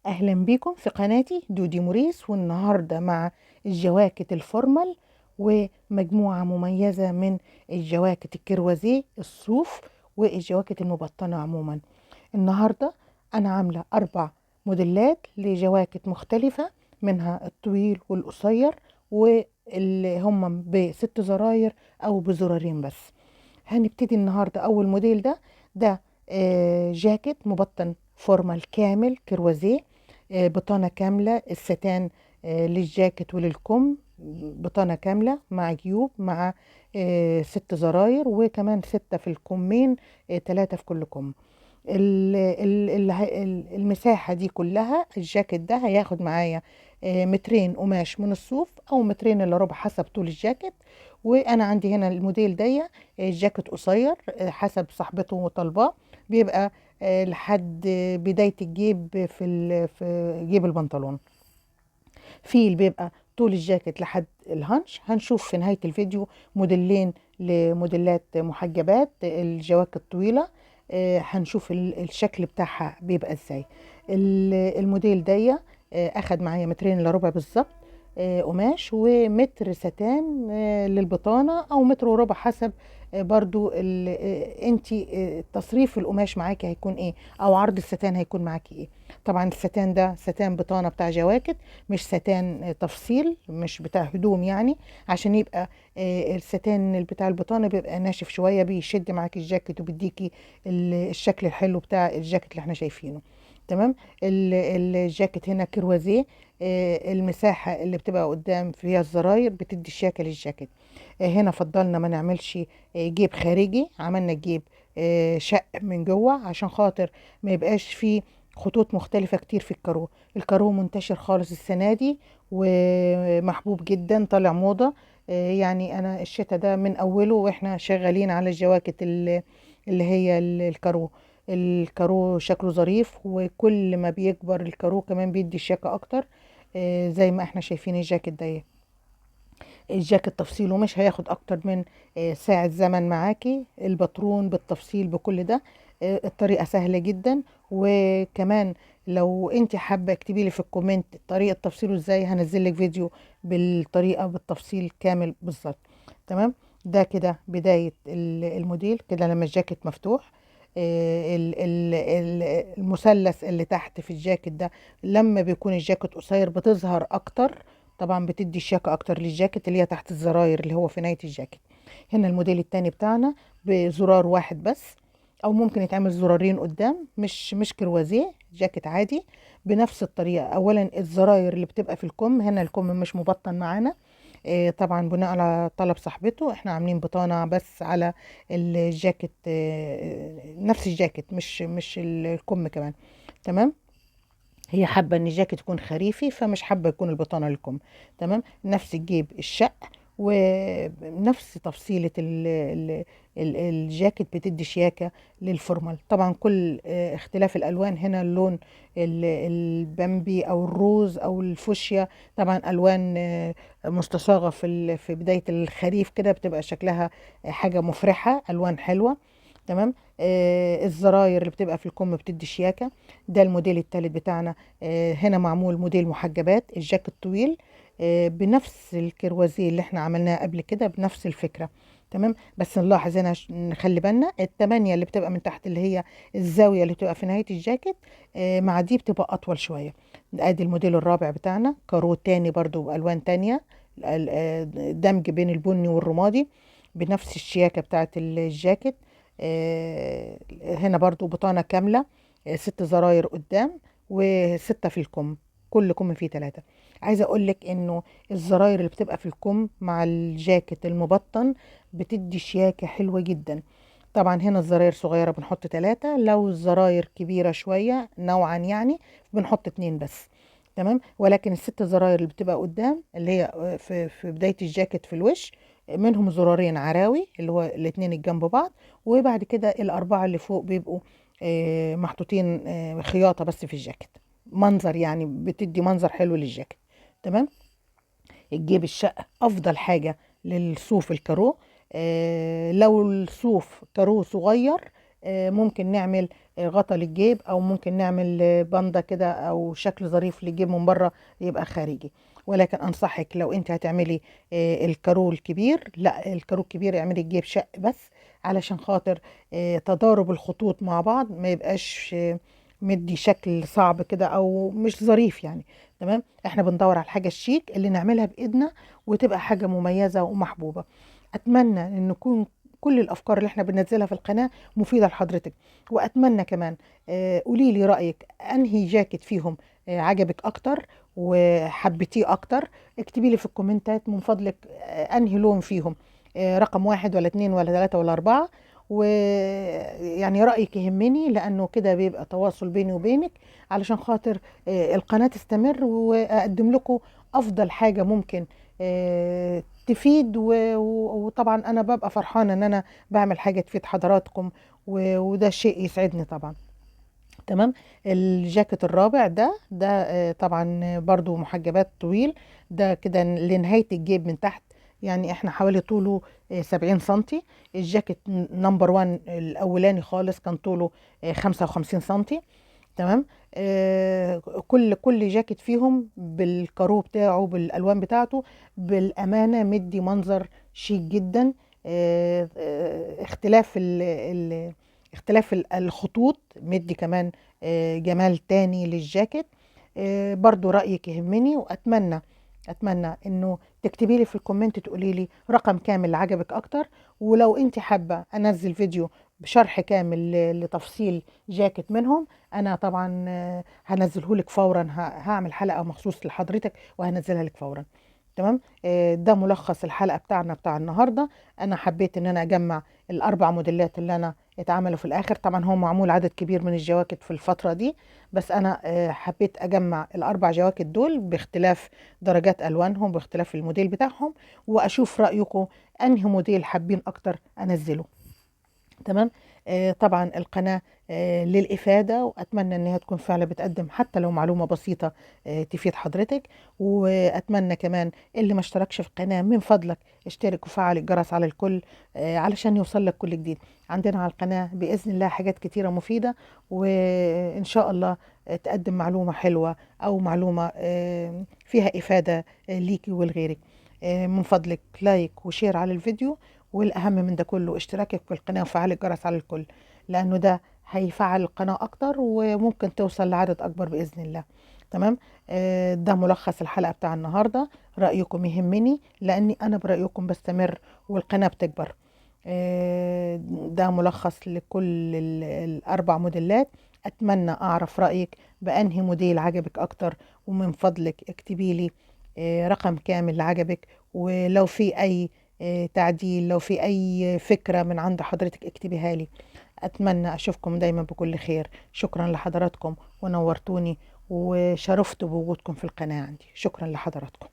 اهلا بيكم في قناتي دودي موريس، والنهارده مع الجواكت الفورمال ومجموعه مميزه من الجواكت الكروازيه الصوف والجواكت المبطنه عموما. النهارده انا عامله 4 موديلات لجواكت مختلفه، منها الطويل والقصير واللي هم ب6 زراير او بزرارين بس. هنبتدي النهارده اول موديل ده جاكيت مبطن فورمال كامل كروازيه، بطانه كامله الستان، للجاكيت وللكم بطانه كامله مع جيوب مع 6 زراير، وكمان 6 في الكمين، 3 في كل كم. المساحة دي كلها الجاكيت ده هياخد معايا 2 متر قماش من الصوف او 2 متر الا ربع حسب طول الجاكيت. وانا عندي هنا الموديل ده الجاكيت قصير حسب صاحبته وطالباه، بيبقى لحد بداية الجيب في جيب البنطلون. في اللي بيبقى طول الجاكيت لحد الهانش. هنشوف في نهاية الفيديو موديلين لموديلات محجبات الجواكت الطويلة، هنشوف الشكل بتاعها بيبقى ازاي. الموديل ده اخد معايا 2 متر الا ربع بالظبط قماش، ومتر ستان للبطانة او متر وربع حسب برضو انتي تصريف القماش معاكي هيكون ايه، او عرض الستان هيكون معاكي ايه. طبعا الستان ده ستان بطانة بتاع جواكت، مش ستان تفصيل، مش بتاع هدوم يعني، عشان يبقى الستان بتاع البطانة بيبقى ناشف شوية، بيشد معاكي الجاكيت وبيديكي الشكل الحلو بتاع الجاكيت اللي احنا شايفينه. تمام. الجاكيت هنا كروازيه، المساحة اللي بتبقى قدام فيها الزراير بتدي شياكة للجاكيت. هنا فضلنا ما نعملش جيب خارجي، عملنا جيب شق من جوه عشان خاطر ما يبقاش فيه خطوط مختلفة كتير في الكارو. الكارو منتشر خالص السنة دي ومحبوب جدا، طالع موضة. يعني أنا الشتا ده من أوله وإحنا شغالين على الجواكت اللي هي الكارو. الكارو شكله ظريف، وكل ما بيكبر الكارو كمان بيدي شياكة أكتر. زي ما احنا شايفين الجاكيت ده، الجاكيت تفصيله مش هياخد اكتر من ساعة زمن معاكي، الباترون بالتفصيل بكل ده. الطريقة سهلة جدا. وكمان لو انت حابة اكتبي لي في الكومنت طريقة تفصيله ازاي، هنزل لك فيديو بالطريقة بالتفصيل كامل بالظبط. تمام. ده كده بداية الموديل كده لما الجاكيت مفتوح. المثلث اللي تحت في الجاكيت ده لما بيكون الجاكيت قصير بتظهر اكتر، طبعا بتدي شياكة اكتر للجاكيت اللي هي تحت الزراير اللي هو في نهاية الجاكيت. هنا الموديل التاني بتاعنا بزرار واحد بس، او ممكن يتعمل زرارين قدام، مش كروازيه، جاكيت عادي بنفس الطريقة. اولا الزراير اللي بتبقى في الكم، هنا الكم مش مبطن معانا، طبعا بناء على طلب صاحبته احنا عاملين بطانة بس على الجاكيت، نفس الجاكيت مش الكم كمان. تمام. هي حابة ان الجاكيت يكون خريفي، فمش حابة يكون البطانة لكم. تمام. نفس الجيب الشق ونفس تفصيلة الجاكيت بتدي شياكة للفورمال. طبعا كل اختلاف الالوان، هنا اللون البامبي او الروز او الفوشيا، طبعا الوان مستصاغة في بداية الخريف كده بتبقى شكلها حاجة مفرحة، الوان حلوة. تمام. الزراير اللي بتبقى في الكم بتدي شياكة. ده الموديل الثالث بتاعنا. هنا معمول موديل محجبات الجاكيت طويل، بنفس الكروازيه اللي احنا عملناها قبل كده بنفس الفكرة. تمام. بس نلاحظ هنا نخلي بالنا التمانية اللي بتبقى من تحت اللي هي الزاوية اللي بتبقى في نهاية الجاكيت، مع دي بتبقى أطول شوية. ادي الموديل الرابع بتاعنا، كارو تاني برضو بألوان تانية، دمج بين البني والرمادي بنفس الشياكة بتاعت الجاكيت. هنا برضو بطانة كاملة، 6 زراير قدام و6 في الكم، كل كم فيه 3. عايزة اقولك انه الزراير اللي بتبقى في الكم مع الجاكيت المبطن بتدي شياكة حلوة جدا. طبعا هنا الزراير صغيرة بنحط 3، لو الزراير كبيرة شوية نوعا يعني بنحط 2 بس. تمام. ولكن ال6 زراير اللي بتبقى قدام اللي هي في بداية الجاكيت في الوش، منهم زرارين عراوي اللي هو الاتنين الجنب بعض، وبعد كده ال4 اللي فوق بيبقوا محطوطين خياطة بس في الجاكيت، منظر يعني بتدي منظر حلو للجاكيت. تمام. الجيب الشقة افضل حاجة للصوف الكارو. لو الصوف كارو صغير ممكن نعمل غطا للجيب، او ممكن نعمل باندا كده او شكل ظريف للجيب من بره يبقى خارجي. ولكن انصحك لو انت هتعملي الكارو الكبير، لا الكارو الكبير اعملي الجيب شق بس، علشان خاطر تضارب الخطوط مع بعض ما يبقاش مدي شكل صعب كده او مش ظريف يعني. تمام، احنا بندور على الحاجه الشيك اللي نعملها بايدنا وتبقى حاجه مميزه ومحبوبه. اتمنى ان نكون كل الافكار اللي احنا بننزلها في القناه مفيده لحضرتك. واتمنى كمان قولي لي رايك انهي جاكيت فيهم عجبك اكتر وحبيتيه اكتر. اكتبي لي في الكومنتات من فضلك انهي لون فيهم، رقم واحد ولا اتنين ولا تلاتة ولا اربعة. ويعني رأيك يهمني، لأنه كده بيبقى تواصل بيني وبينك، علشان خاطر القناة تستمر وأقدم لكم أفضل حاجة ممكن تفيد. وطبعا أنا ببقى فرحانة إن أنا بعمل حاجة تفيد حضراتكم، وده شيء يسعدني طبعا. تمام. الجاكيت الرابع ده طبعا برضو محجبات طويل، ده كده لنهاية الجيب من تحت. يعني احنا حوالي طوله 70 سنتي. الجاكيت نمبر 1 الاولاني خالص كان طوله 55 سنتي. تمام. كل جاكيت فيهم بالكارو بتاعه بالالوان بتاعته بالامانه مدي منظر شيك جدا. اختلاف اختلاف الخطوط مدي كمان جمال تاني للجاكيت. برضو رأيك يهمني، اتمنى انه تكتبي لي في الكومنت تقولي لي رقم كامل عجبك اكتر. ولو انت حابة انزل فيديو بشرح كامل لتفصيل جاكيت منهم، انا طبعا هنزله لك فورا. هعمل حلقة مخصوص لحضرتك وهنزلها لك فورا. تمام. ده ملخص الحلقة بتاعنا بتاع النهاردة. انا حبيت ان انا اجمع الاربع موديلات اللي انا اتعملوا في الاخر. طبعا هو معمول عدد كبير من الجواكت في الفترة دي، بس انا حبيت اجمع الاربع جواكت دول باختلاف درجات الوانهم باختلاف الموديل بتاعهم، واشوف رأيكم انهي موديل حابين اكتر انزله. تمام. طبعا القناة للإفادة، وأتمنى أنها تكون فعلا بتقدم حتى لو معلومة بسيطة تفيد حضرتك. وأتمنى كمان اللي ما اشتركش في القناة من فضلك اشترك وفعل الجرس على الكل علشان يوصل لك كل جديد. عندنا على القناة بإذن الله حاجات كتيرة مفيدة، وإن شاء الله تقدم معلومة حلوة أو معلومة فيها إفادة ليكي ولغيرك. من فضلك لايك وشير على الفيديو، والأهم من ده كله اشتراكك في القناة وفعل الجرس على الكل، لأنه ده هيفعل القناة أكتر وممكن توصل لعدد أكبر بإذن الله. تمام. ده ملخص الحلقة بتاع النهاردة. رأيكم يهمني لأني أنا برأيكم بستمر والقناة بتكبر. ده ملخص لكل الأربع موديلات. أتمنى أعرف رأيك بأنهي موديل عجبك أكتر، ومن فضلك اكتبي لي رقم كامل عجبك. ولو في أي تعديل، لو في أي فكرة من عند حضرتك اكتبيها لي. أتمنى أشوفكم دايما بكل خير. شكرا لحضراتكم ونورتوني وشرفت بوجودكم في القناة عندي. شكرا لحضراتكم.